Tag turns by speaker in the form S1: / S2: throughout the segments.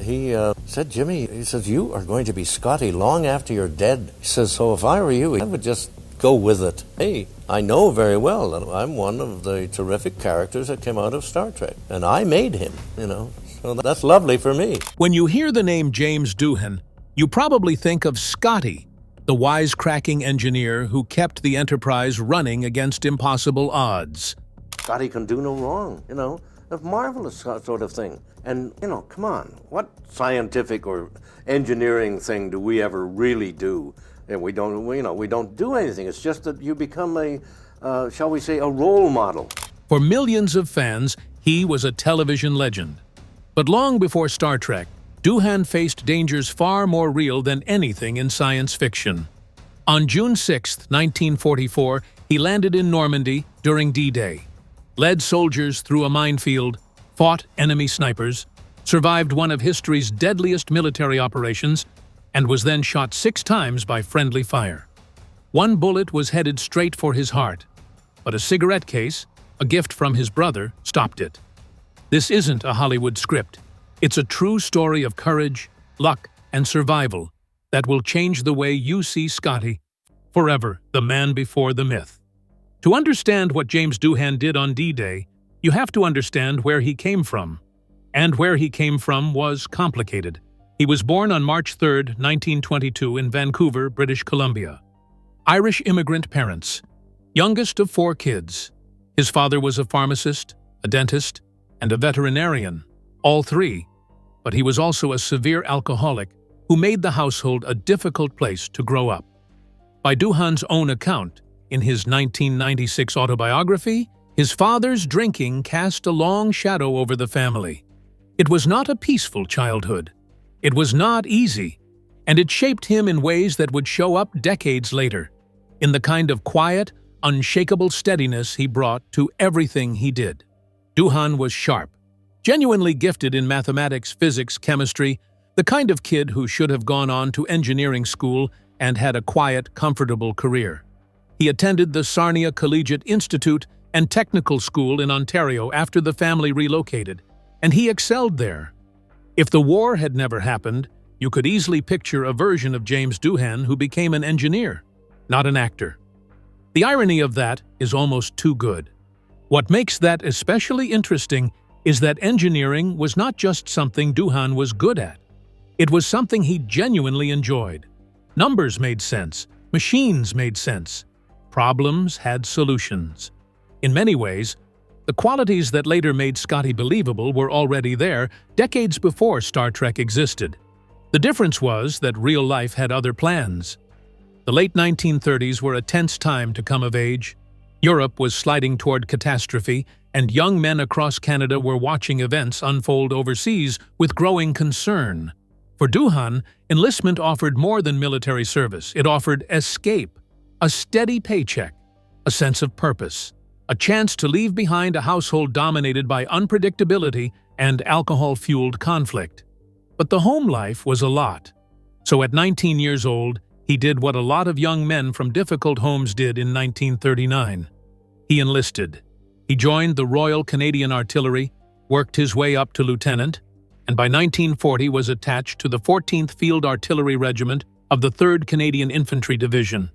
S1: he said, Jimmy, he says, you are going to be Scotty long after you're dead. He says, so if I were you, I would just go with it. Hey, I know very well that I'm one of the terrific characters that came out of Star Trek, and I made him, so that's lovely for me.
S2: When you hear the name James Doohan, you probably think of Scotty, the wisecracking engineer who kept the Enterprise running against impossible odds.
S1: Scotty can do no wrong, a marvelous sort of thing. And, come on, what scientific or engineering thing do we ever really do? And we don't do anything. It's just that you become shall we say, a role model.
S2: For millions of fans, he was a television legend. But long before Star Trek, Doohan faced dangers far more real than anything in science fiction. On June 6, 1944, he landed in Normandy during D-Day, led soldiers through a minefield, fought enemy snipers, survived one of history's deadliest military operations, and was then shot 6 times by friendly fire. One bullet was headed straight for his heart, but a cigarette case, a gift from his brother, stopped it. This isn't a Hollywood script. It's a true story of courage, luck, and survival that will change the way you see Scotty, forever the man before the myth. To understand what James Doohan did on D-Day, you have to understand where he came from. And where he came from was complicated. He was born on March 3, 1922 in Vancouver, British Columbia. Irish immigrant parents, youngest of 4 kids. His father was a pharmacist, a dentist, and a veterinarian, all 3. But he was also a severe alcoholic who made the household a difficult place to grow up. By Doohan's own account, in his 1996 autobiography, his father's drinking cast a long shadow over the family. It was not a peaceful childhood. It was not easy, and it shaped him in ways that would show up decades later, in the kind of quiet, unshakable steadiness he brought to everything he did. Doohan was sharp, genuinely gifted in mathematics, physics, chemistry, the kind of kid who should have gone on to engineering school and had a quiet, comfortable career. He attended the Sarnia Collegiate Institute and Technical School in Ontario after the family relocated, and he excelled there. If the war had never happened, you could easily picture a version of James Doohan who became an engineer, not an actor. The irony of that is almost too good. What makes that especially interesting is that engineering was not just something Doohan was good at. It was something he genuinely enjoyed. Numbers made sense, machines made sense, problems had solutions. In many ways, the qualities that later made Scotty believable were already there decades before Star Trek existed. The difference was that real life had other plans. The late 1930s were a tense time to come of age. Europe was sliding toward catastrophe, and young men across Canada were watching events unfold overseas with growing concern. For Doohan, enlistment offered more than military service. It offered escape, a steady paycheck, a sense of purpose, a chance to leave behind a household dominated by unpredictability and alcohol-fueled conflict. But the home life was a lot. So at 19 years old, he did what a lot of young men from difficult homes did in 1939. He enlisted. He joined the Royal Canadian Artillery, worked his way up to lieutenant, and by 1940 was attached to the 14th Field Artillery Regiment of the 3rd Canadian Infantry Division,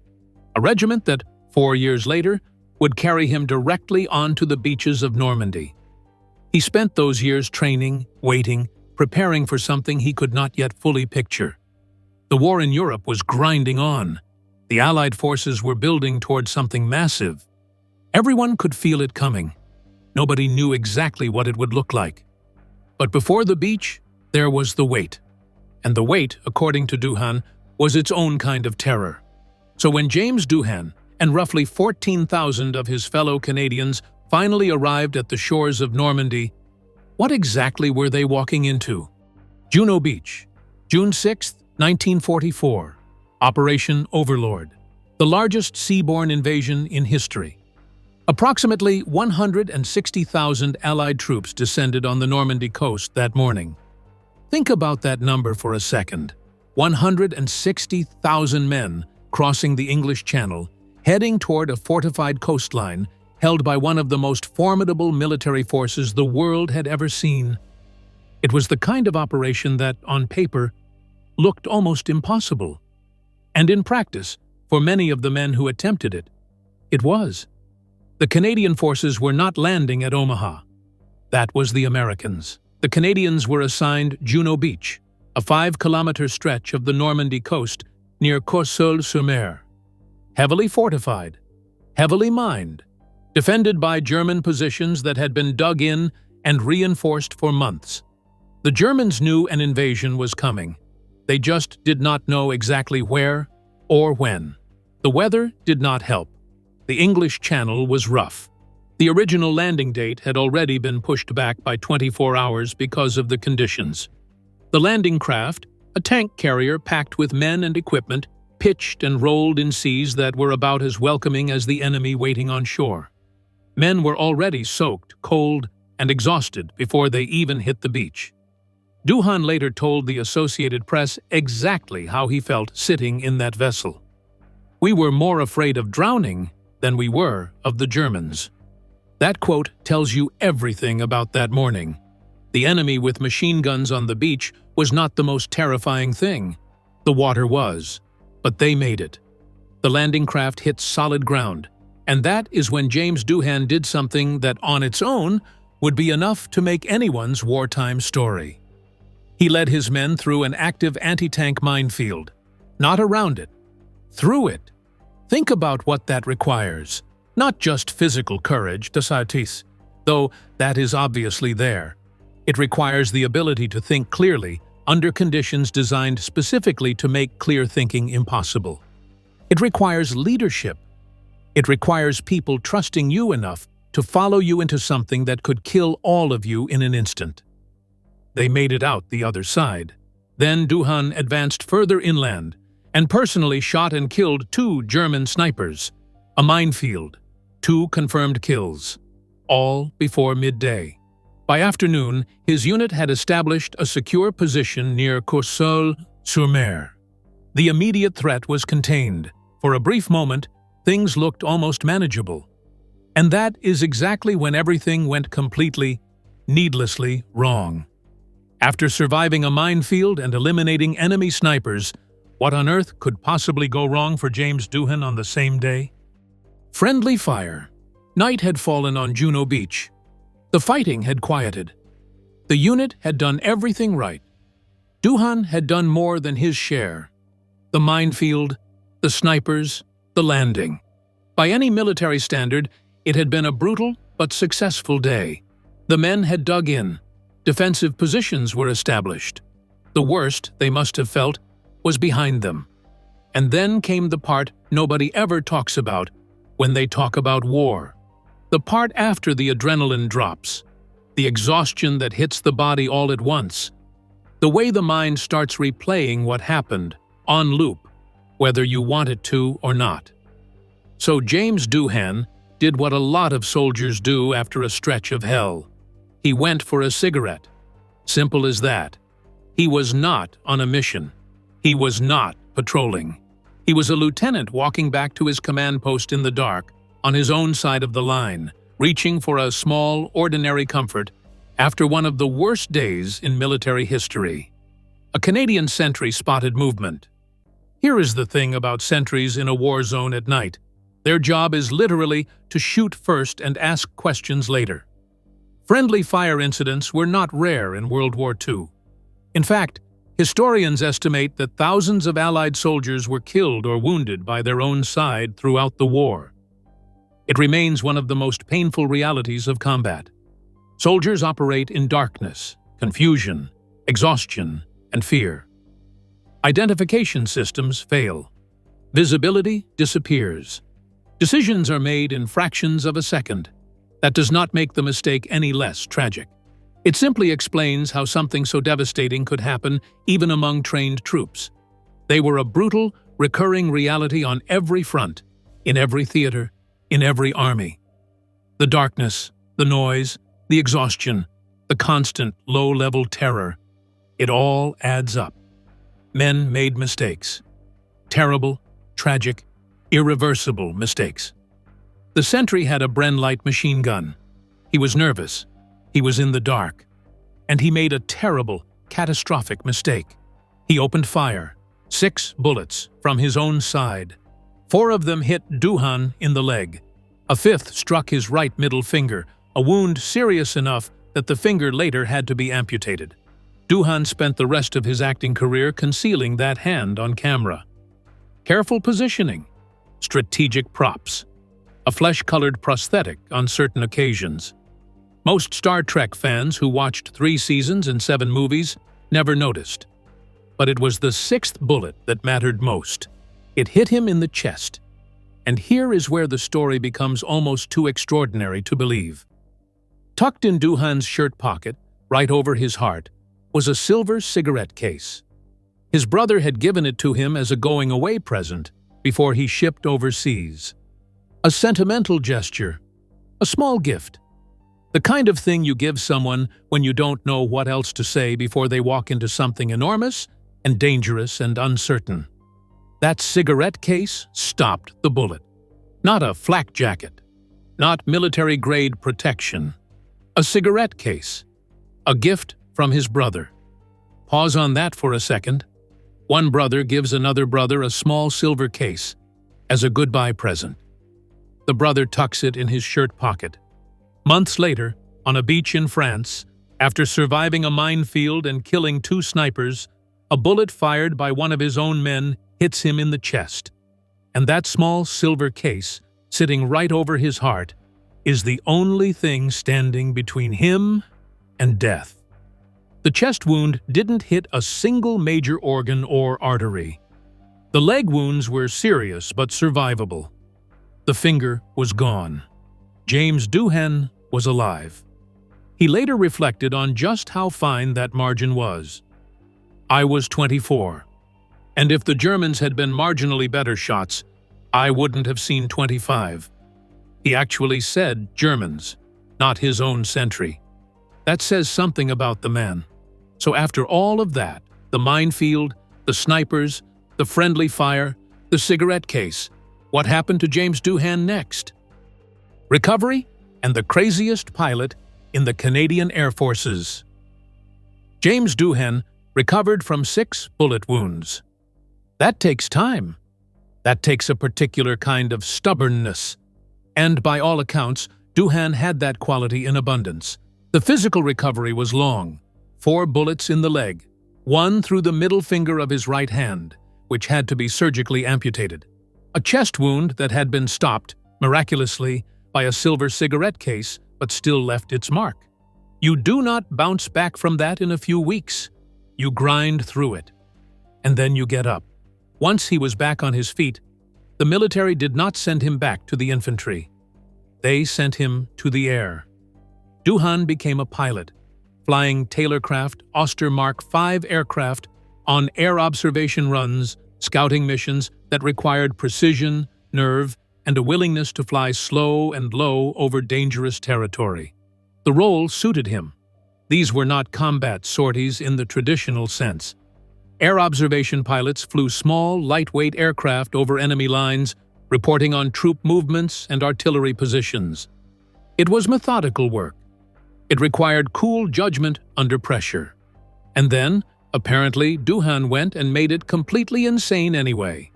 S2: a regiment that, 4 years later, would carry him directly onto the beaches of Normandy. He spent those years training, waiting, preparing for something he could not yet fully picture. The war in Europe was grinding on. The Allied forces were building towards something massive. Everyone could feel it coming. Nobody knew exactly what it would look like. But before the beach, there was the wait. And the wait, according to Doohan, was its own kind of terror. So when James Doohan and roughly 14,000 of his fellow Canadians finally arrived at the shores of Normandy, what exactly were they walking into? Juno Beach, June 6, 1944. Operation Overlord, the largest seaborne invasion in history. Approximately 160,000 Allied troops descended on the Normandy coast that morning. Think about that number for a second. 160,000 men crossing the English Channel, heading toward a fortified coastline held by one of the most formidable military forces the world had ever seen. It was the kind of operation that, on paper, looked almost impossible. And in practice, for many of the men who attempted it, it was. The Canadian forces were not landing at Omaha. That was the Americans. The Canadians were assigned Juno Beach, a 5-kilometer stretch of the Normandy coast near Courseulles-sur-Mer. Heavily fortified, heavily mined, defended by German positions that had been dug in and reinforced for months. The Germans knew an invasion was coming. They just did not know exactly where or when. The weather did not help. The English Channel was rough. The original landing date had already been pushed back by 24 hours because of the conditions. The landing craft, a tank carrier packed with men and equipment, pitched and rolled in seas that were about as welcoming as the enemy waiting on shore. Men were already soaked, cold, and exhausted before they even hit the beach. Doohan later told the Associated Press exactly how he felt sitting in that vessel. "We were more afraid of drowning than we were of the Germans." That quote tells you everything about that morning. The enemy with machine guns on the beach was not the most terrifying thing. The water was. But they made it. The landing craft hit solid ground, and that is when James Doohan did something that on its own would be enough to make anyone's wartime story. He led his men through an active anti-tank minefield. Not around it. Through it. Think about what that requires. Not just physical courage, decisivité, though that is obviously there. It requires the ability to think clearly under conditions designed specifically to make clear thinking impossible. It requires leadership. It requires people trusting you enough to follow you into something that could kill all of you in an instant. They made it out the other side. Then Doohan advanced further inland and personally shot and killed 2 German snipers, a minefield, 2 confirmed kills, all before midday. By afternoon, his unit had established a secure position near Courseulles-sur-Mer. The immediate threat was contained. For a brief moment, things looked almost manageable. And that is exactly when everything went completely, needlessly wrong. After surviving a minefield and eliminating enemy snipers, what on earth could possibly go wrong for James Doohan on the same day? Friendly fire. Night had fallen on Juno Beach. The fighting had quieted. The unit had done everything right. Doohan had done more than his share. The minefield, the snipers, the landing. By any military standard, it had been a brutal but successful day. The men had dug in. Defensive positions were established. The worst, they must have felt, was behind them. And then came the part nobody ever talks about when they talk about war. The part after the adrenaline drops, the exhaustion that hits the body all at once, the way the mind starts replaying what happened, on loop, whether you want it to or not. So James Doohan did what a lot of soldiers do after a stretch of hell. He went for a cigarette. Simple as that. He was not on a mission. He was not patrolling. He was a lieutenant walking back to his command post in the dark, on his own side of the line, reaching for a small, ordinary comfort after one of the worst days in military history. A Canadian sentry spotted movement. Here is the thing about sentries in a war zone at night. Their job is literally to shoot first and ask questions later. Friendly fire incidents were not rare in World War II. In fact, historians estimate that thousands of Allied soldiers were killed or wounded by their own side throughout the war. It remains one of the most painful realities of combat. Soldiers operate in darkness, confusion, exhaustion, and fear. Identification systems fail. Visibility disappears. Decisions are made in fractions of a second. That does not make the mistake any less tragic. It simply explains how something so devastating could happen even among trained troops. They were a brutal, recurring reality on every front, in every theater, in every army. The darkness, the noise, the exhaustion, the constant low-level terror, it all adds up. Men made mistakes. Terrible, tragic, irreversible mistakes. The sentry had a Bren light machine gun. He was nervous. He was in the dark. And he made a terrible, catastrophic mistake. He opened fire. 6 bullets from his own side. 4 of them hit Doohan in the leg. A 5th struck his right middle finger, a wound serious enough that the finger later had to be amputated. Doohan spent the rest of his acting career concealing that hand on camera. Careful positioning, strategic props, a flesh-colored prosthetic on certain occasions. Most Star Trek fans who watched 3 seasons and 7 movies never noticed. But it was the 6th bullet that mattered most. It hit him in the chest. And here is where the story becomes almost too extraordinary to believe. Tucked in Doohan's shirt pocket, right over his heart, was a silver cigarette case. His brother had given it to him as a going-away present before he shipped overseas. A sentimental gesture, a small gift. The kind of thing you give someone when you don't know what else to say before they walk into something enormous and dangerous and uncertain. That cigarette case stopped the bullet. Not a flak jacket, not military-grade protection. A cigarette case, a gift from his brother. Pause on that for a second. One brother gives another brother a small silver case as a goodbye present. The brother tucks it in his shirt pocket. Months later, on a beach in France, after surviving a minefield and killing 2 snipers, a bullet fired by one of his own men hits him in the chest. And that small silver case, sitting right over his heart, is the only thing standing between him and death. The chest wound didn't hit a single major organ or artery. The leg wounds were serious but survivable. The finger was gone. James Doohan was alive. He later reflected on just how fine that margin was. I was 24, and if the Germans had been marginally better shots, I wouldn't have seen 25. He actually said Germans, not his own sentry. That says something about the man. So after all of that, the minefield, the snipers, the friendly fire, the cigarette case, what happened to James Doohan next? Recovery and the craziest pilot in the Canadian Air Forces. James Doohan recovered from 6 bullet wounds. That takes time. That takes a particular kind of stubbornness. And by all accounts, Doohan had that quality in abundance. The physical recovery was long. 4 bullets in the leg, 1 through the middle finger of his right hand, which had to be surgically amputated. A chest wound that had been stopped, miraculously, by a silver cigarette case, but still left its mark. You do not bounce back from that in a few weeks. You grind through it. And then you get up. Once he was back on his feet, the military did not send him back to the infantry. They sent him to the air. Doohan became a pilot, flying Taylorcraft Oster Mark V aircraft on air observation runs, scouting missions that required precision, nerve, and a willingness to fly slow and low over dangerous territory. The role suited him. These were not combat sorties in the traditional sense. Air observation pilots flew small, lightweight aircraft over enemy lines, reporting on troop movements and artillery positions. It was methodical work. It required cool judgment under pressure. And then, apparently, Doohan went and made it completely insane anyway.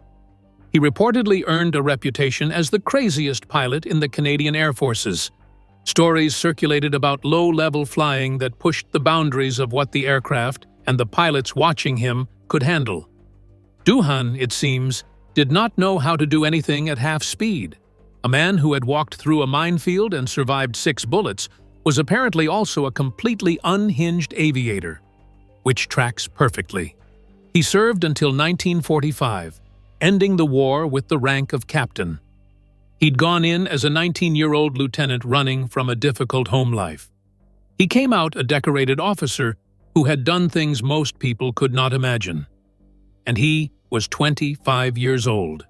S2: He reportedly earned a reputation as the craziest pilot in the Canadian Air Forces. Stories circulated about low-level flying that pushed the boundaries of what the aircraft and the pilots watching him could handle. Doohan, it seems, did not know how to do anything at half speed. A man who had walked through a minefield and survived 6 bullets was apparently also a completely unhinged aviator, which tracks perfectly. He served until 1945, ending the war with the rank of captain. He'd gone in as a 19-year-old lieutenant running from a difficult home life. He came out a decorated officer who had done things most people could not imagine. And he was 25 years old.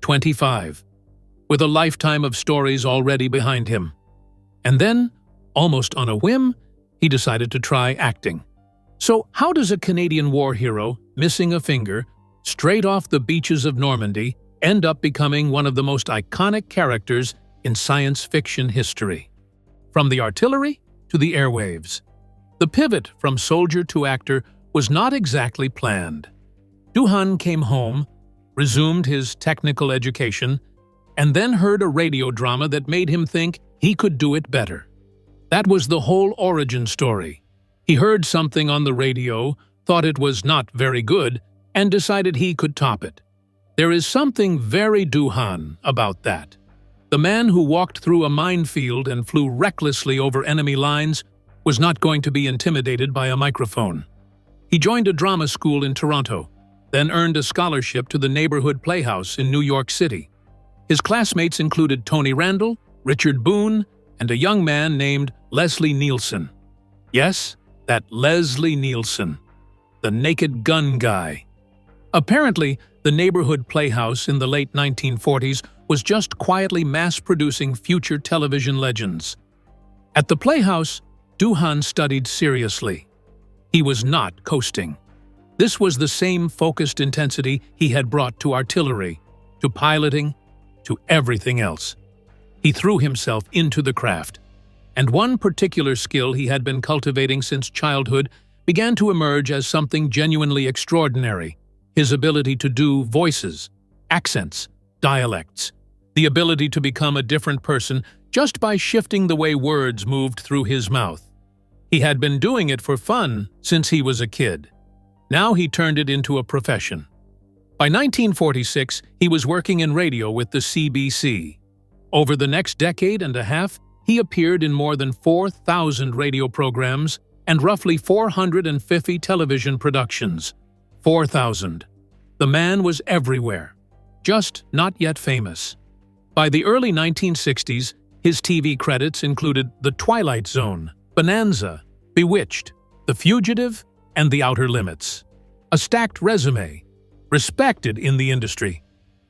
S2: 25, with a lifetime of stories already behind him. And then, almost on a whim, he decided to try acting. So how does a Canadian war hero, missing a finger, straight off the beaches of Normandy, end up becoming one of the most iconic characters in science fiction history? From the artillery to the airwaves. The pivot from soldier to actor was not exactly planned. Doohan came home, resumed his technical education, and then heard a radio drama that made him think he could do it better. That was the whole origin story. He heard something on the radio, thought it was not very good, and decided he could top it. There is something very Doohan about that. The man who walked through a minefield and flew recklessly over enemy lines was not going to be intimidated by a microphone. He joined a drama school in Toronto, then earned a scholarship to the neighborhood playhouse in New York City. His classmates included Tony Randall, Richard Boone, and a young man named Leslie Nielsen. Yes, that Leslie Nielsen, the Naked Gun guy. Apparently, the neighborhood playhouse in the late 1940s was just quietly mass-producing future television legends. At the playhouse, Doohan studied seriously. He was not coasting. This was the same focused intensity he had brought to artillery, to piloting, to everything else. He threw himself into the craft, and one particular skill he had been cultivating since childhood began to emerge as something genuinely extraordinary: his ability to do voices, accents, dialects, the ability to become a different person just by shifting the way words moved through his mouth. He had been doing it for fun since he was a kid. Now he turned it into a profession. By 1946, he was working in radio with the CBC. Over the next decade and a half, he appeared in more than 4,000 radio programs and roughly 450 television productions. 4,000. The man was everywhere, just not yet famous. By the early 1960s, his TV credits included The Twilight Zone, Bonanza, Bewitched, The Fugitive, and The Outer Limits. A stacked resume, respected in the industry,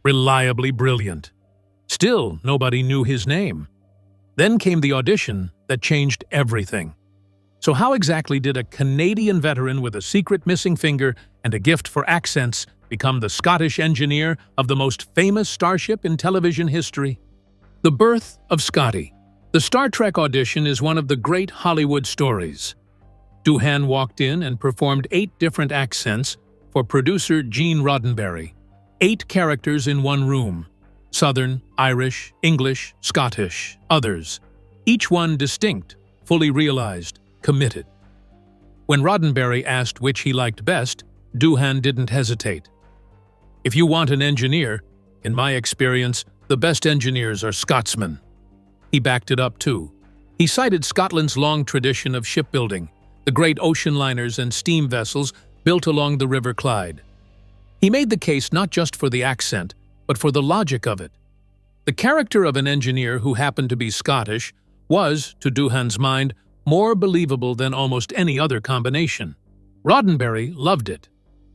S2: reliably brilliant. Still, nobody knew his name. Then came the audition that changed everything. So how exactly did a Canadian veteran with a secret missing finger and a gift for accents become the Scottish engineer of the most famous starship in television history? The birth of Scotty. The Star Trek audition is one of the great Hollywood stories. Doohan walked in and performed 8 different accents for producer Gene Roddenberry. 8 characters in one room: Southern, Irish, English, Scottish, others. Each one distinct, fully realized, committed. When Roddenberry asked which he liked best, Doohan didn't hesitate. If you want an engineer, in my experience, the best engineers are Scotsmen. He backed it up too. He cited Scotland's long tradition of shipbuilding, the great ocean liners and steam vessels built along the River Clyde. He made the case not just for the accent, but for the logic of it. The character of an engineer who happened to be Scottish was, to Doohan's mind, more believable than almost any other combination. Roddenberry loved it.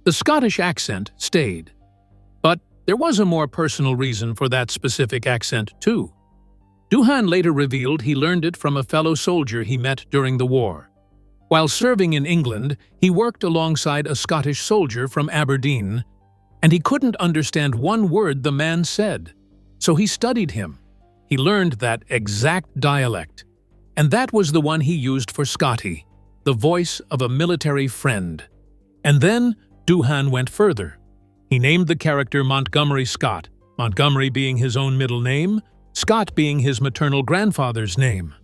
S2: The Scottish accent stayed. But there was a more personal reason for that specific accent, too. Doohan later revealed he learned it from a fellow soldier he met during the war. While serving in England, he worked alongside a Scottish soldier from Aberdeen, and he couldn't understand one word the man said. So he studied him. He learned that exact dialect, and that was the one he used for Scotty, the voice of a military friend. And then Doohan went further. He named the character Montgomery Scott, Montgomery being his own middle name, Scott being his maternal grandfather's name.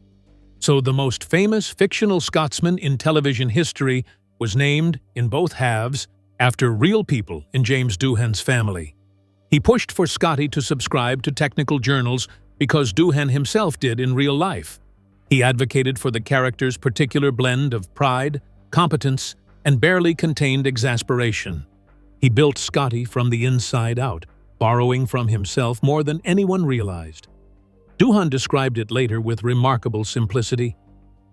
S2: So the most famous fictional Scotsman in television history was named, in both halves, after real people in James Doohan's family. He pushed for Scotty to subscribe to technical journals because Doohan himself did in real life. He advocated for the character's particular blend of pride, competence, and barely contained exasperation. He built Scotty from the inside out, borrowing from himself more than anyone realized. Doohan described it later with remarkable simplicity: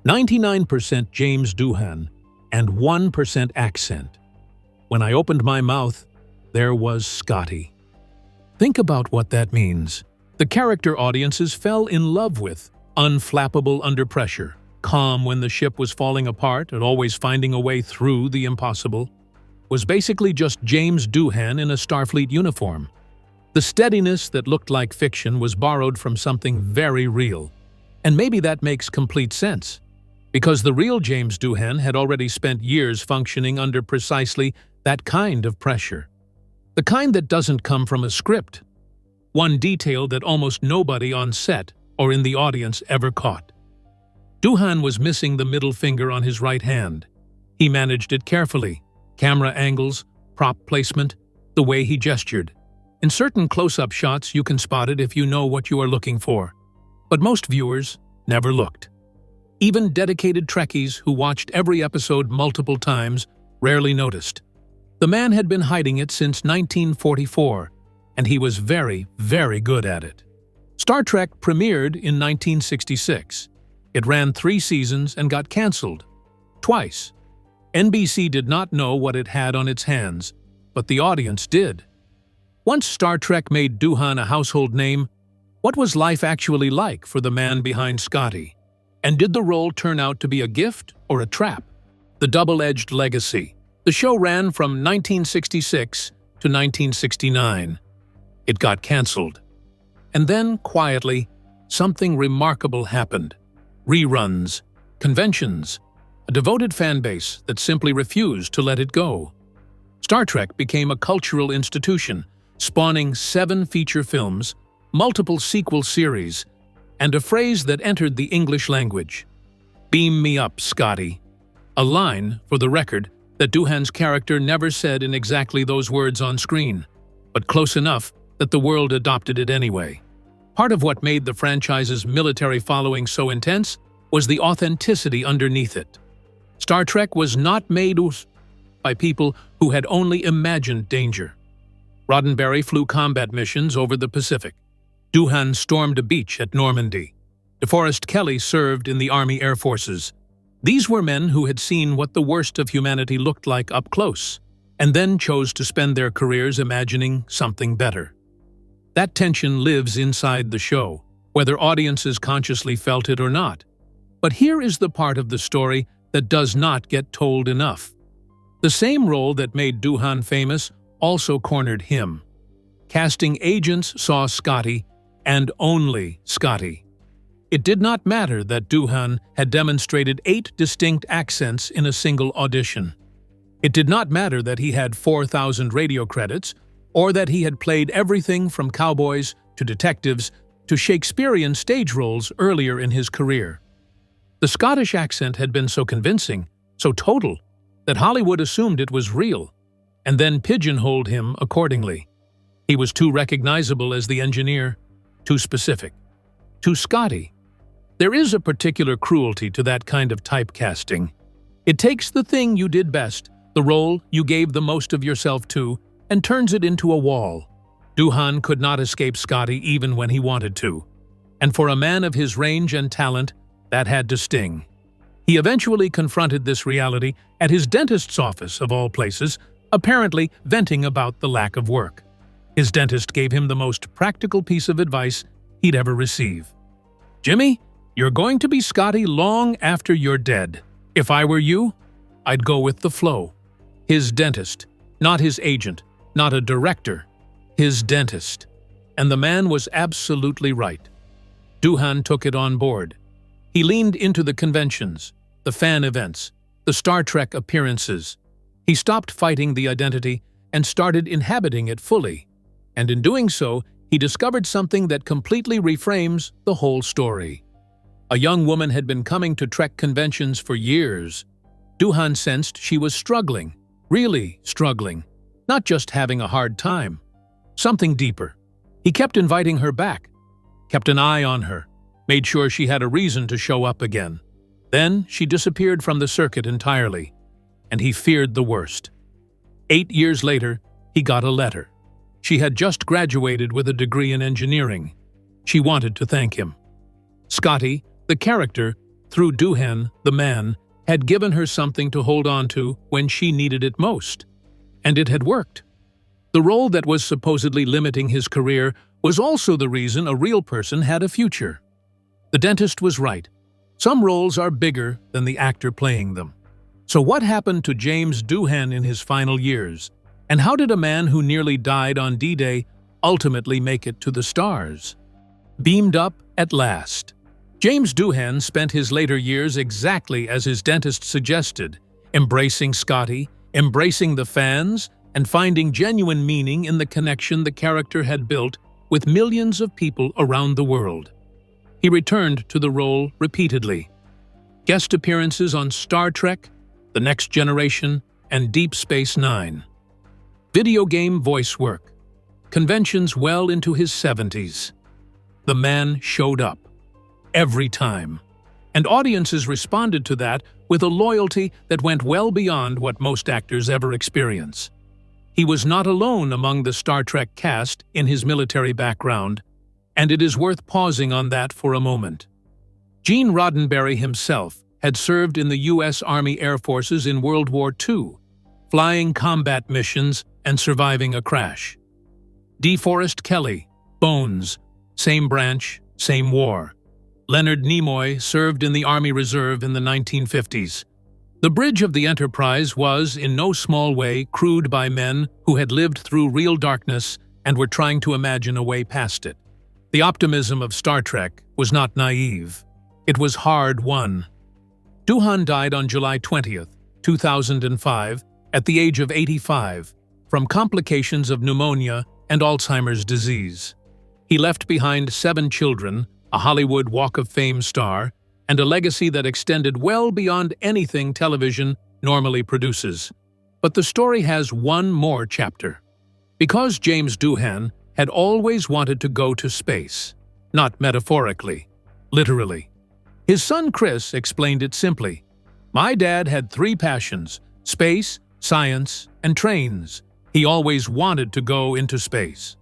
S2: 99% James Doohan and 1% accent. When I opened my mouth, there was Scotty. Think about what that means. The character audiences fell in love with, unflappable under pressure, calm when the ship was falling apart and always finding a way through the impossible, was basically just James Doohan in a Starfleet uniform. The steadiness that looked like fiction was borrowed from something very real. And maybe that makes complete sense. because the real James Doohan had already spent years functioning under precisely that kind of pressure. The kind that doesn't come from a script. One detail that almost nobody on set or in the audience ever caught. Doohan was missing the middle finger on his right hand. He managed it carefully. Camera angles, prop placement, the way he gestured. In certain close-up shots, you can spot it if you know what you are looking for. But most viewers never looked. Even dedicated Trekkies who watched every episode multiple times rarely noticed. The man had been hiding it since 1944, and he was very, very good at it. Star Trek premiered in 1966. It ran 3 seasons and got cancelled. Twice. NBC did not know what it had on its hands, but the audience did. Once Star Trek made Doohan a household name, what was life actually like for the man behind Scotty? And did the role turn out to be a gift or a trap? The double-edged legacy. The show ran from 1966 to 1969. It got cancelled. And then, quietly, something remarkable happened. Reruns, conventions, a devoted fan base that simply refused to let it go. Star Trek became a cultural institution, spawning 7 feature films, multiple sequel series, and a phrase that entered the English language. "Beam me up, Scotty." A line, for the record, that Doohan's character never said in exactly those words on screen, but close enough that the world adopted it anyway. Part of what made the franchise's military following so intense was the authenticity underneath it. Star Trek was not made by people who had only imagined danger. Roddenberry flew combat missions over the Pacific. Doohan stormed a beach at Normandy. DeForest Kelley served in the Army Air Forces. These were men who had seen what the worst of humanity looked like up close, and then chose to spend their careers imagining something better. That tension lives inside the show, whether audiences consciously felt it or not. But here is the part of the story that does not get told enough. The same role that made Doohan famous also cornered him. Casting agents saw Scotty, and only Scotty. It did not matter that Doohan had demonstrated 8 distinct accents in a single audition. It did not matter that he had 4,000 radio credits, or that he had played everything from cowboys to detectives to Shakespearean stage roles earlier in his career. The Scottish accent had been so convincing, so total, that Hollywood assumed it was real, and then pigeonholed him accordingly. He was too recognizable as the engineer, too specific, too Scotty. There is a particular cruelty to that kind of typecasting. It takes the thing you did best, the role you gave the most of yourself to, and turns it into a wall. Doohan could not escape Scotty even when he wanted to. And for a man of his range and talent, that had to sting. He eventually confronted this reality at his dentist's office, of all places, apparently venting about the lack of work. His dentist gave him the most practical piece of advice he'd ever receive. "Jimmy, you're going to be Scotty long after you're dead. If I were you, I'd go with the flow." His dentist, not his agent, not a director, his dentist. And the man was absolutely right. Doohan took it on board. He leaned into the conventions, the fan events, the Star Trek appearances. He stopped fighting the identity and started inhabiting it fully. And in doing so, he discovered something that completely reframes the whole story. A young woman had been coming to Trek conventions for years. Doohan sensed she was struggling, really struggling, not just having a hard time. Something deeper. He kept inviting her back, kept an eye on her, made sure she had a reason to show up again. Then she disappeared from the circuit entirely, and he feared the worst. 8 years later, he got a letter. She had just graduated with a degree in engineering. She wanted to thank him. Scotty, the character, through Doohan, the man, had given her something to hold on to when she needed it most. And it had worked. The role that was supposedly limiting his career was also the reason a real person had a future. The dentist was right. Some roles are bigger than the actor playing them. So what happened to James Doohan in his final years? And how did a man who nearly died on D-Day ultimately make it to the stars? Beamed up at last. James Doohan spent his later years exactly as his dentist suggested, embracing Scotty, embracing the fans, and finding genuine meaning in the connection the character had built with millions of people around the world. He returned to the role repeatedly. Guest appearances on Star Trek, The Next Generation, and Deep Space Nine. Video game voice work. Conventions well into his 70s. The man showed up. Every time. And audiences responded to that with a loyalty that went well beyond what most actors ever experience. He was not alone among the Star Trek cast in his military background, and it is worth pausing on that for a moment. Gene Roddenberry himself had served in the U.S. Army Air Forces in World War II, flying combat missions and surviving a crash. DeForest Kelley, Bones, same branch, same war. Leonard Nimoy served in the Army Reserve in the 1950s. The bridge of the Enterprise was, in no small way, crewed by men who had lived through real darkness and were trying to imagine a way past it. The optimism of Star Trek was not naive. It was hard-won. Doohan died on July 20th, 2005, at the age of 85, from complications of pneumonia and Alzheimer's disease. He left behind 7 children, a Hollywood Walk of Fame star, and a legacy that extended well beyond anything television normally produces. But the story has one more chapter. Because James Doohan had always wanted to go to space, not metaphorically, literally. His son Chris explained it simply. My dad had 3 passions: space, science, and trains. He always wanted to go into space.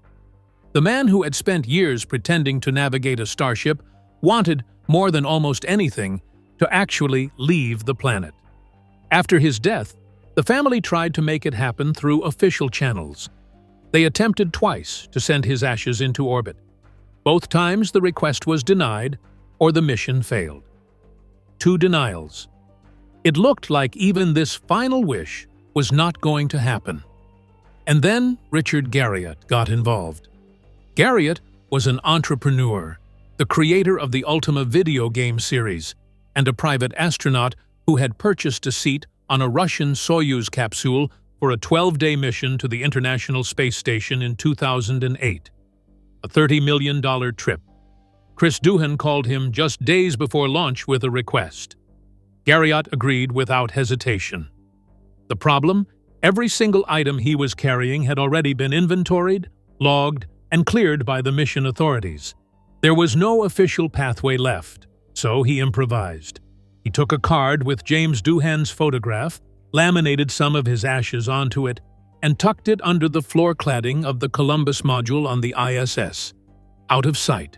S2: The man who had spent years pretending to navigate a starship wanted, more than almost anything, to actually leave the planet. After his death, the family tried to make it happen through official channels. They attempted twice to send his ashes into orbit. Both times the request was denied, or the mission failed. 2 denials. It looked like even this final wish was not going to happen. And then Richard Garriott got involved. Garriott was an entrepreneur, the creator of the Ultima video game series, and a private astronaut who had purchased a seat on a Russian Soyuz capsule for a 12-day mission to the International Space Station in 2008. A $30 million trip. Chris Doohan called him just days before launch with a request. Garriott agreed without hesitation. The problem? Every single item he was carrying had already been inventoried, logged, and cleared by the mission authorities. There was no official pathway left, so he improvised. He took a card with James Doohan's photograph, laminated some of his ashes onto it, and tucked it under the floor cladding of the Columbus module on the ISS. Out of sight.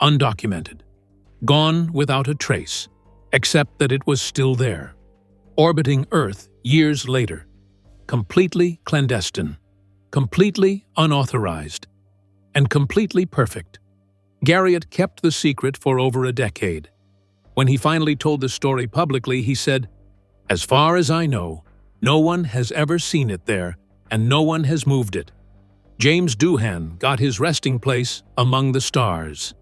S2: Undocumented. Gone without a trace, except that it was still there. Orbiting Earth years later. Completely clandestine. Completely unauthorized. And completely perfect. Garriott kept the secret for over a decade. When he finally told the story publicly, he said, "As far as I know, no one has ever seen it there, and no one has moved it. James Doohan got his resting place among the stars."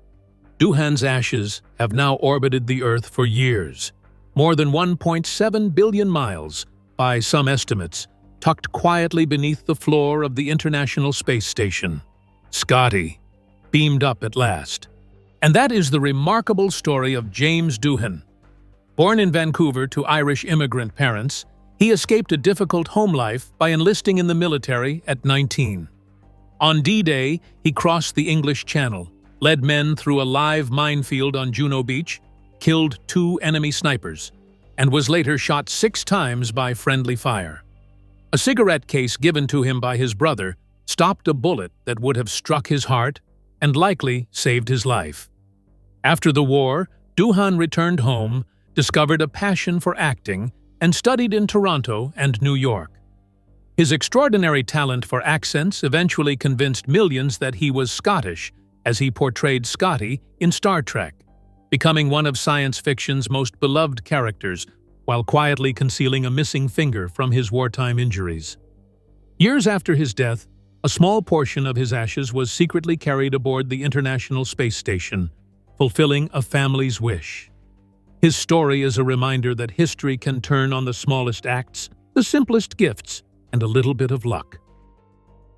S2: Doohan's ashes have now orbited the Earth for years, more than 1.7 billion miles, by some estimates, tucked quietly beneath the floor of the International Space Station. Scotty, beamed up at last. And that is the remarkable story of James Doohan. Born in Vancouver to Irish immigrant parents, he escaped a difficult home life by enlisting in the military at 19. On D-Day, he crossed the English Channel, led men through a live minefield on Juno Beach, killed 2 enemy snipers, and was later shot 6 times by friendly fire. A cigarette case given to him by his brother stopped a bullet that would have struck his heart and likely saved his life. After the war, Doohan returned home, discovered a passion for acting, and studied in Toronto and New York. His extraordinary talent for accents eventually convinced millions that he was Scottish, as he portrayed Scotty in Star Trek, becoming one of science fiction's most beloved characters, while quietly concealing a missing finger from his wartime injuries. Years after his death, a small portion of his ashes was secretly carried aboard the International Space Station, fulfilling a family's wish. His story is a reminder that history can turn on the smallest acts, the simplest gifts, and a little bit of luck.